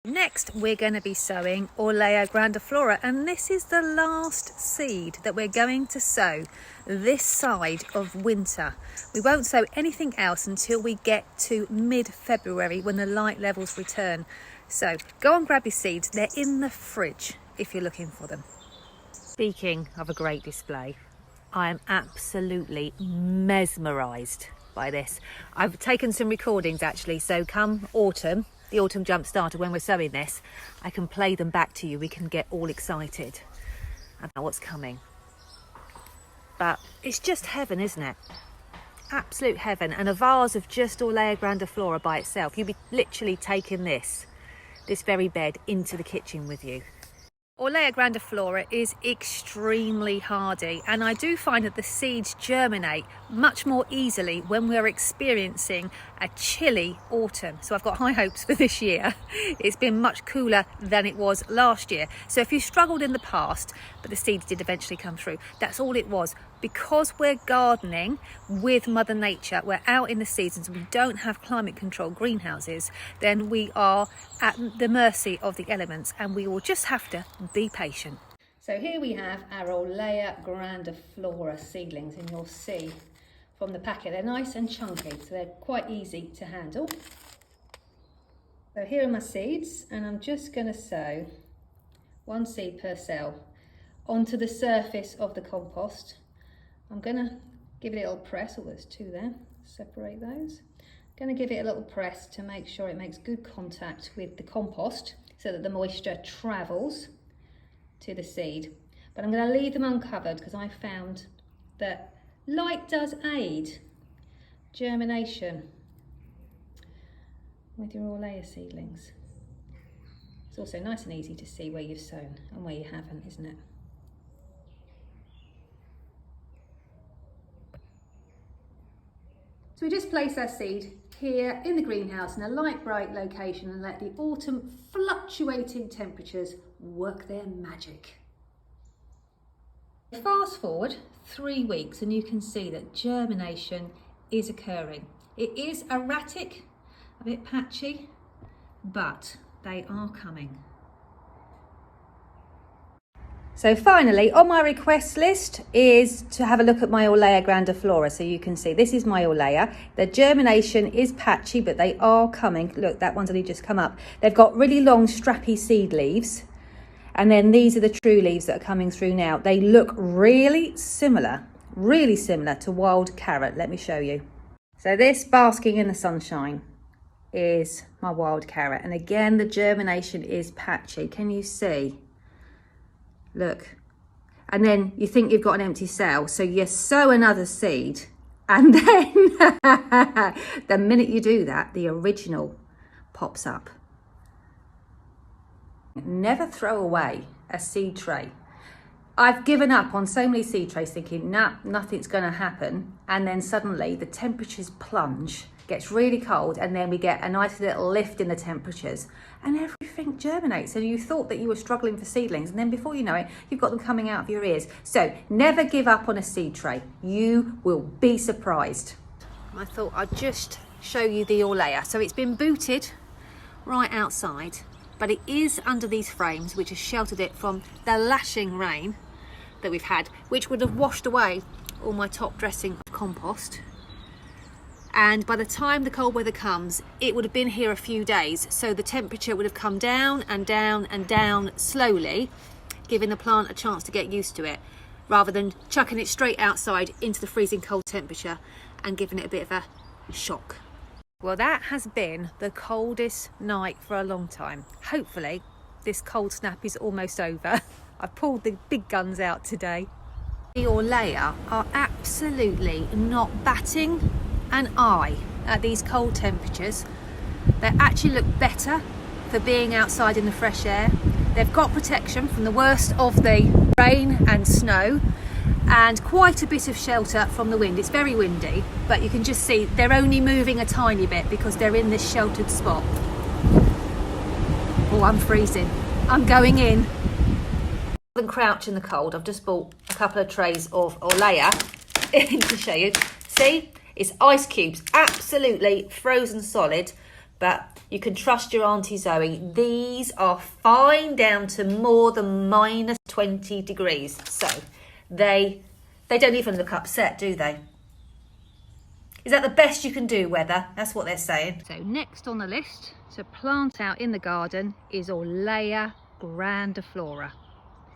Next, we're going to be sowing Orlaya grandiflora, and this is the last seed that we're going to sow this side of winter. We won't sow anything else until we get to mid-February when the light levels return. So go and grab your seeds. They're in the fridge if you're looking for them. Speaking of a great display, I am absolutely mesmerised by this. I've taken some recordings actually, so come autumn, the autumn jump starter, when we're sowing this, I can play them back to you. We can get all excited about what's coming. But it's just heaven, isn't it? Absolute heaven. And a vase of just Orlaya grandiflora by itself, you'd be literally taking this very bed into the kitchen with you. Orlaya grandiflora is extremely hardy, and I do find that the seeds germinate much more easily when we're experiencing a chilly autumn. So I've got high hopes for this year. It's been much cooler than it was last year. So if you struggled in the past, but the seeds did eventually come through, that's all it was. Because we're gardening with Mother Nature, we're out in the seasons, we don't have climate control greenhouses, then we are at the mercy of the elements, and we will just have to be patient. So here we have our Orlaya grandiflora seedlings, and you'll see from the packet they're nice and chunky, so they're quite easy to handle. So here are my seeds, and I'm just going to sow one seed per cell onto the surface of the compost. I'm going to give it a little press. Oh, there's two there. Separate those. I'm going to give it a little press to make sure it makes good contact with the compost so that the moisture travels to the seed. But I'm going to leave them uncovered because I found that light does aid germination with your Orlaya seedlings. It's also nice and easy to see where you've sown and where you haven't, isn't it? So we just place our seed here in the greenhouse in a light bright location and let the autumn fluctuating temperatures work their magic. Fast forward 3 weeks and you can see that germination is occurring. It is erratic, a bit patchy, but they are coming. So finally, on my request list is to have a look at my Orlaya grandiflora. So you can see this is my Orlaya. The germination is patchy, but they are coming. Look, that one's only just come up. They've got really long strappy seed leaves. And then these are the true leaves that are coming through now. They look really similar to wild carrot. Let me show you. So this basking in the sunshine is my wild carrot. And again, the germination is patchy. Can you see? Look, and then you think you've got an empty cell, so you sow another seed, and then the minute you do that, the original pops up. Never throw away a seed tray. I've given up on so many seed trays thinking, nah, nothing's going to happen, and then suddenly the temperatures plunge, gets really cold, and then we get a nice little lift in the temperatures and everything germinates. And you thought that you were struggling for seedlings, and then before you know it, you've got them coming out of your ears. So never give up on a seed tray. You will be surprised. I thought I'd just show you the Orlaya. So it's been booted right outside, but it is under these frames which has sheltered it from the lashing rain that we've had, which would have washed away all my top dressing of compost. And by the time the cold weather comes, it would have been here a few days, so the temperature would have come down and down and down slowly, giving the plant a chance to get used to it, rather than chucking it straight outside into the freezing cold temperature and giving it a bit of a shock. Well, that has been the coldest night for a long time. Hopefully this cold snap is almost over. I've pulled the big guns out today. The Orlaya are absolutely not batting an eye at these cold temperatures. They actually look better for being outside in the fresh air. They've got protection from the worst of the rain and snow, and quite a bit of shelter from the wind. It's very windy, but you can just see they're only moving a tiny bit because they're in this sheltered spot. Oh, I'm freezing. I'm going in. Rather than crouch in the cold, I've just bought a couple of trays of Orlaya to show you. See? It's ice cubes, absolutely frozen solid, but You can trust your Auntie Zoe. These are fine down to more than minus 20 degrees. So they don't even look upset, do they? Is that the best you can do, weather? That's what they're saying. So next on the list to plant out in the garden is Orlaya grandiflora.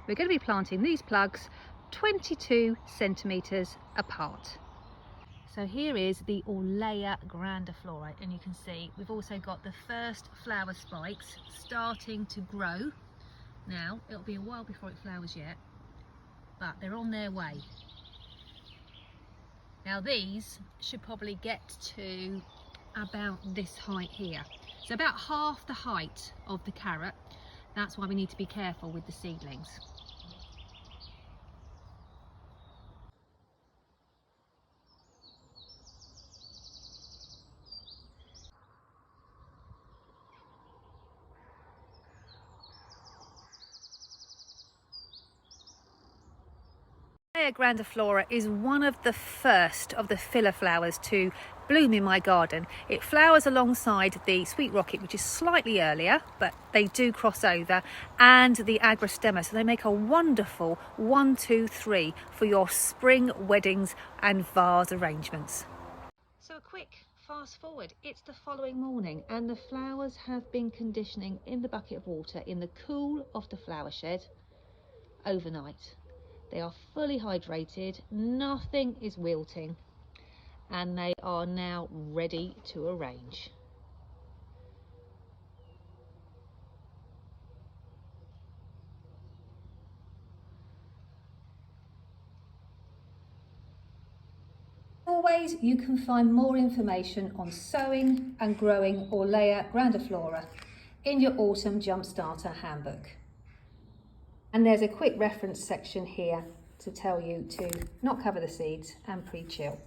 We're going to be planting these plugs 22 centimetres apart. So here is the Orlaya grandiflora, and you can see we've also got the first flower spikes starting to grow. Now, it'll be a while before it flowers yet, but they're on their way. Now these should probably get to about this height here. So about half the height of the carrot. That's why we need to be careful with the seedlings. Orlaya grandiflora is one of the first of the filler flowers to bloom in my garden. It flowers alongside the sweet rocket, which is slightly earlier, but they do cross over, and the agrostemma, so they make a wonderful 1, 2, 3 for your spring weddings and vase arrangements. So a quick fast forward, it's the following morning and the flowers have been conditioning in the bucket of water in the cool of the flower shed overnight. They are fully hydrated, nothing is wilting, and they are now ready to arrange. Always, you can find more information on sowing and growing Orlaya grandiflora in your Autumn Jumpstarter handbook. And there's a quick reference section here to tell you to not cover the seeds and pre-chill.